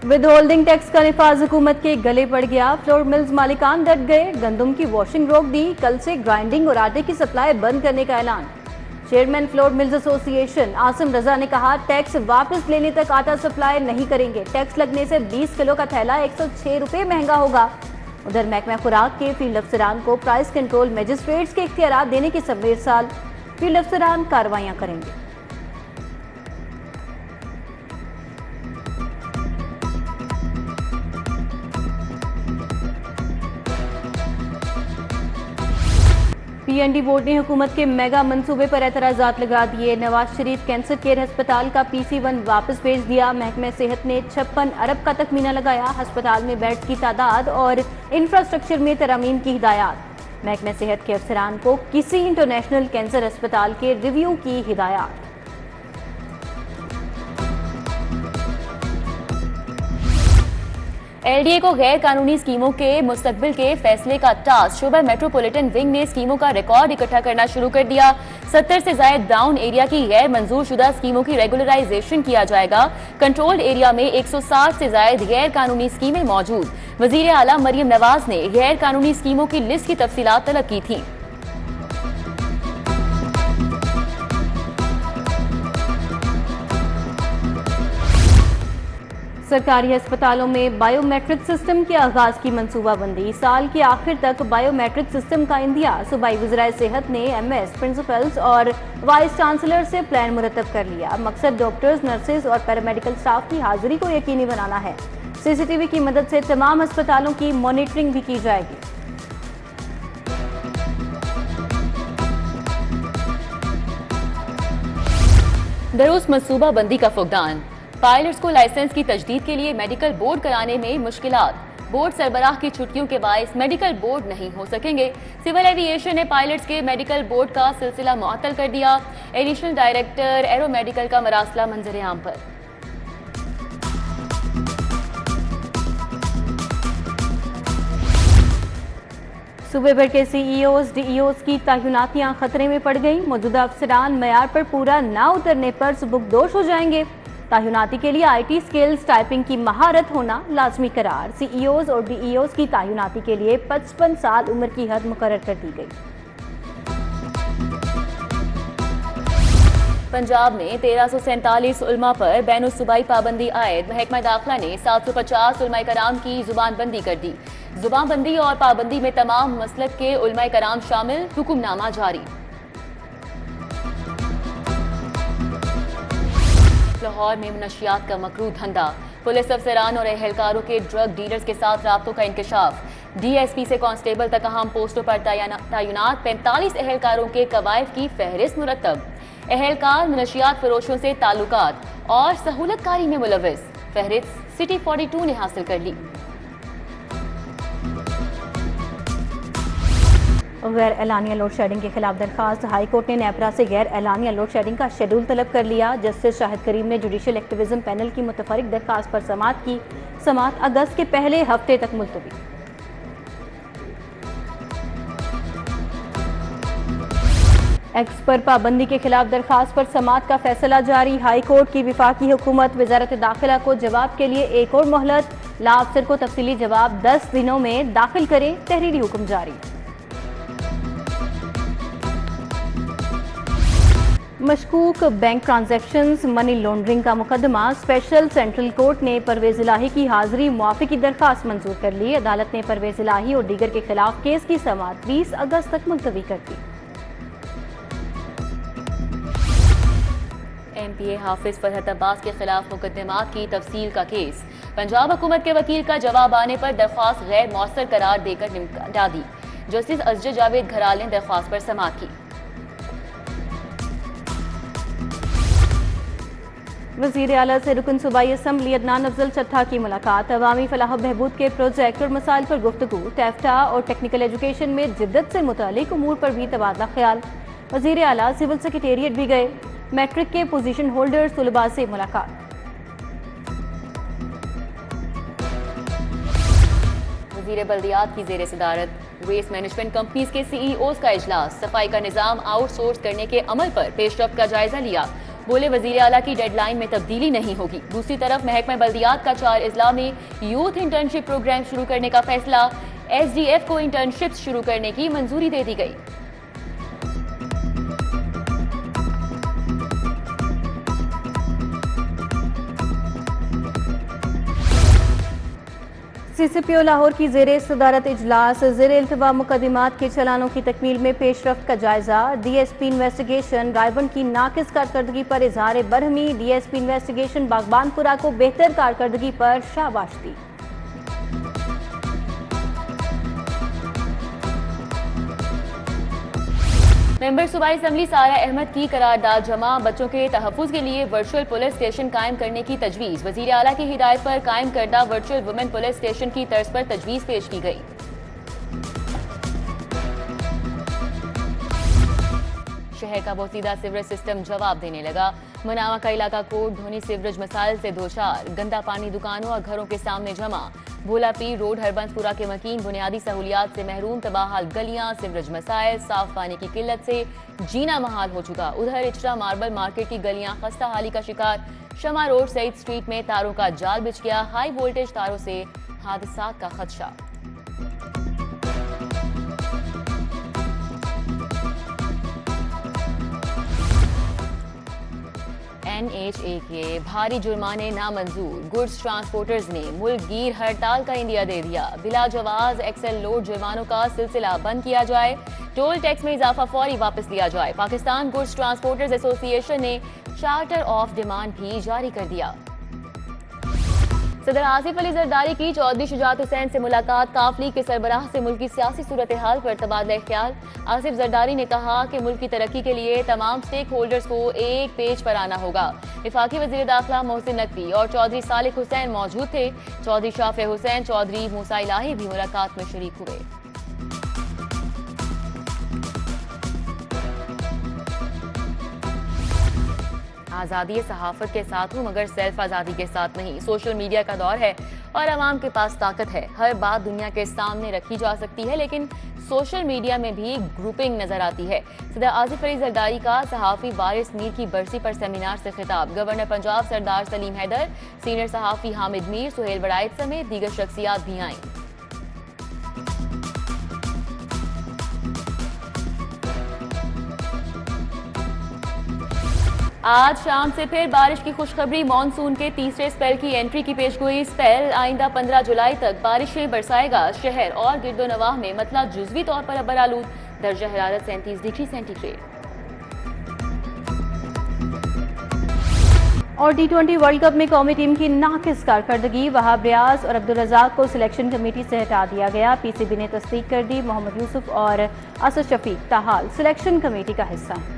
With holding tax का नफाज हुकूमत के गले पड़ गया। फ्लोर मिल्स मालिकान डट गए, गंदम की वॉशिंग रोक दी। कल से ग्राइंडिंग और आटे की सप्लाई बंद करने का ऐलान। Chairman flour mills association Asim Raza ने कहा, टैक्स वापस लेने तक आटा सप्लाई नहीं करेंगे। टैक्स लगने से 20 किलो का थैला 106 रुपए महंगा होगा। उधर महकमा खुराक के फील्ड अफसरान को प्राइस कंट्रोल मजिस्ट्रेट्स के इख्तियारात देने की सवेर साल। फील्ड अफसरान कार्रवाइयां करेंगे। पीएनडी बोर्ड ने हुकूमत के मेगा मंसूबे पर एतराजात लगा दिए। नवाज शरीफ कैंसर केयर अस्पताल का PC1 वापस भेज दिया। महकमा सेहत ने 56 अरब का तखमीना लगाया। अस्पताल में बेड्स की तादाद और इंफ्रास्ट्रक्चर में तरमीम की हिदायत। महकमा सेहत के अफसरान को किसी इंटरनेशनल कैंसर अस्पताल के रिव्यू की हिदायत। LDA को गैर कानूनी स्कीमों के मुस्तकबिल के फैसले का टास्क। शोबा मेट्रोपॉलिटन विंग ने स्कीमों का रिकॉर्ड इकट्ठा करना शुरू कर दिया। 70 से ज्यादा डाउन एरिया की गैर मंजूर शुदा स्कीमों की रेगुलराइजेशन किया जाएगा। कंट्रोल्ड एरिया में 160 से ज्यादा गैर कानूनी स्कीमें मौजूद। वजीर आला मरियम नवाज ने गैर कानूनी स्कीमों की लिस्ट की तफसीलात तलब की थी। सरकारी अस्पतालों में बायोमेट्रिक सिस्टम के आगाज की मंसूबाबंदी। साल के आखिर तक बायोमेट्रिक सिस्टम का इंदिया। सूबाई वज़ीर सेहत ने MS, प्रिंसिपल्स और वाइस चांसलर से प्लान मुरतब कर लिया। मकसद डॉक्टर्स, नर्सेज और पैरामेडिकल स्टाफ की हाजिरी को यकीनी बनाना है। CCTV की मदद से तमाम अस्पतालों की मॉनिटरिंग भी की जाएगी। दरूस मंसूबाबंदी का फुकदान। पायलट्स को लाइसेंस की तजदीद के लिए मेडिकल बोर्ड कराने में मुश्किलात। बोर्ड सरबराह की छुट्टियों के बायस मेडिकल बोर्ड नहीं हो सकेंगे। सिविल एविएशन ने पायलट्स के मेडिकल बोर्ड का सिलसिला मुअत्तल कर दिया। एडिशनल डायरेक्टर एरो मेडिकल का मरासला मंजर आम पर। सूबे भर के CEOs, DEOs की तैनातियां खतरे में पड़ गई। मौजूदा अफसरान मयार पर पूरा ना उतरने पर सुबुकदोश हो जाएंगे। तैनाती के लिए IT स्किल्स, टाइपिंग की महारत होना लाजमी करार। CEOs और DEOs की तैनाती के लिए 55 साल उम्र की हद मुकर्रर कर दी गई। पंजाब में 1347 उलमा पर बैनुस्सूबाई पाबंदी आयद। महकमा दाखिला ने 750 उलमा कराम की जुबानबंदी कर दी। जुबानबंदी और पाबंदी में तमाम मसलक के उलमा कराम शामिल। हुक्मनामा जारी। लाहौर में मुनशियात का मकरू धंधा। पुलिस अफसरान और एहलकारों के ड्रग डीलर्स के साथ राब्तों का इंकशाफ। DSP से कांस्टेबल तक अहम पोस्टों पर तैनात 45 एहलकारों के कवायद की फहरिस्त मुरतब। एहलकार मुनशियात फरोशों से ताल्लुकात और सहूलतकारी में मुलविस। फहरिस्त सिटी 42 ने हासिल कर ली। गैर एलानिया लोड शेडिंग के खिलाफ दरखास्त। हाई कोर्ट ने नेपरा से गैर एलानिया लोड शेडिंग का शेड्यूल तलब कर लिया। जस्टिस शाहिद करीम ने जुडिशल एक्टिविज्म पैनल की मुतफरिक दरखास्त पर समाअत की। समाअत अगस्त के पहले हफ्ते तक मुलतवी। एक्स पर पाबंदी के खिलाफ दरखास्त पर समाअत का फैसला जारी। हाई कोर्ट की विफाकी हुकूमत वजारत दाखिला को जवाब के लिए एक और मोहलत। ला अफसर को तफसीली जवाब 10 दिनों में दाखिल करें। तहरीरी हुक्म जारी। मशकूक बैंक ट्रांजैक्शंस, मनी लॉन्ड्रिंग का मुकदमा। स्पेशल सेंट्रल कोर्ट ने परवेज इलाही की हाजिरी मुआफी की दरखास्त मंजूर कर ली। अदालत ने परवेज इलाही और दीगर के खिलाफ केस की समाअत 20 अगस्त तक मुलतवी कर दी। MPA हाफिज फरहत अब्बास के खिलाफ मुकदमात की तफसील का केस। पंजाब हुकूमत के वकील का जवाब आने पर दरख्वास्त गैर मौसर करार देकर निपटा दी। जस्टिस असजद जावेद घराल ने दरख्वास्त पर समाअत की। वज़ीर आला से रुकन सूबाई असम्बली अदनान अफजल चट्ठा की मुलाकात। अवामी फलाह बहबूद के प्रोजेक्ट और मसाइल पर गुफ्तगू। टैफ्टा और टेक्निकल एजुकेशन में जिद्दत से मुतालिक उमूर पर भी तबादला ख्याल। वज़ीर आला सिविल सेक्रेटेरिएट भी गए। मैट्रिक के पोजीशन होल्डर्स तुलबा से मुलाकात। वज़ीर बल्दियात की ज़ेर सदारत वेस्ट मैनेजमेंट कंपनीज के CEOs का इजलास। सफाई का निज़ाम आउटसोर्स करने के अमल पर पेशरफ्त का जायजा लिया। बोले वजीर आला की डेडलाइन में तब्दीली नहीं होगी। दूसरी तरफ महकमा बल्दियात का 4 अजला में यूथ इंटर्नशिप प्रोग्राम शुरू करने का फैसला, SDF को इंटर्नशिप शुरू करने की मंजूरी दे दी गई। CCPO लाहौर की ज़ेरे सदारत इजलास ज़ेरे इल्तवा मुकदमात के चलानों की तकमील में पेशरफ्त का जायजा। DSP इन्वेस्टिगेशन रायबंद की नाकिस कारकर्दगी पर इजहार बरहमी। DSP इन्वेस्टिगेशन बागबानपुरा को बेहतर कारकर्दगी पर शाबाश दी। मेंबर सूबाई असम्बली सारा अहमद की करारदाद जमा, बच्चों के तहफ़्फ़ुज़ के लिए वर्चुअल पुलिस स्टेशन कायम करने की तजवीज़। वज़ीर आला की हिदायत पर कायम करदा वर्चुअल वुमेन पुलिस स्टेशन की तर्ज पर तजवीज़ पेश की गई। शहर का बोसीदा सीवरेज सिस्टम जवाब देने लगा। मनावा का इलाका कोट धोनी सीवरेज मसाइल से दोचार, गंदा पानी दुकानों और घरों के सामने जमा। भोला पीर रोड हरबंसपुरा के मकीन बुनियादी सहूलियात से महरूम, तबाहाल गलियां, सीवरेज मसाइल, साफ पानी की किल्लत से जीना महाल हो चुका। उधर इचरा मार्बल मार्केट की गलियां खस्ता हाली का शिकार। शमा रोड सईद स्ट्रीट में तारों का जाल बिछ गया। हाई वोल्टेज तारों से हादसात का खदशा। NHA के भारी जुर्माने नामंजूर, गुड्स ट्रांसपोर्टर्स ने मुल्कगीर हड़ताल का इंदिया दे दिया। बिला जवाज एक्सेल लोड जुर्मानों का सिलसिला बंद किया जाए, टोल टैक्स में इजाफा फौरी वापस लिया जाए। पाकिस्तान गुड्स ट्रांसपोर्टर्स एसोसिएशन ने चार्टर ऑफ डिमांड भी जारी कर दिया। सदर आसिफ अली जरदारी की चौधरी शुजात हुसैन से मुलाकात, काफ लीग के सरबराह से मुल्क की सियासी सूरत हाल पर तबादला ख्याल। आसिफ जरदारी ने कहा कि मुल्क की तरक्की के लिए तमाम स्टेक होल्डर्स को एक पेज पर आना होगा। वफाकी वज़ीर दाखिला मोहसिन नकवी और चौधरी सालिक हुसैन मौजूद थे। चौधरी शाफे हुसैन, चौधरी मूसा इलाही भी मुलाकात में शरीक हुए। आज़ादी सहाफत के साथ हूँ मगर सेल्फ आज़ादी के साथ नहीं। सोशल मीडिया का दौर है और आवाम के पास ताकत है। हर बात दुनिया के सामने रखी जा सकती है, लेकिन सोशल मीडिया में भी ग्रुपिंग नजर आती है। सदर आसिफ अली जरदारी का सहाफ़ी वारिस मीर की बरसी पर सेमिनार से खिताब। गवर्नर पंजाब सरदार सलीम हैदर, सीनियर सहाफ़ी हामिद मीर, सुहेल वड़ाइद समेत दीगर शख्सियात भी आईं। आज शाम से फिर बारिश की खुशखबरी। मानसून के तीसरे स्पेल की एंट्री की पेशगोई। स्पेल आइंदा 15 जुलाई तक बारिशें बरसाएगा। शहर और गिरदोनवाह में मतला जुज़वी तौर पर अबर आलूद, दर्जा हरारत 37 डिग्री सेंटीग्रेड। और T20 वर्ल्ड कप में कौमी टीम की नाकिस कारकर्दगी। वहाब रियाज और अब्दुल रज़ाक को सिलेक्शन कमेटी से हटा दिया गया। PCB ने तस्दीक कर दी। मोहम्मद यूसुफ और असद शफीक ताहाल सिलेक्शन कमेटी का हिस्सा हैं।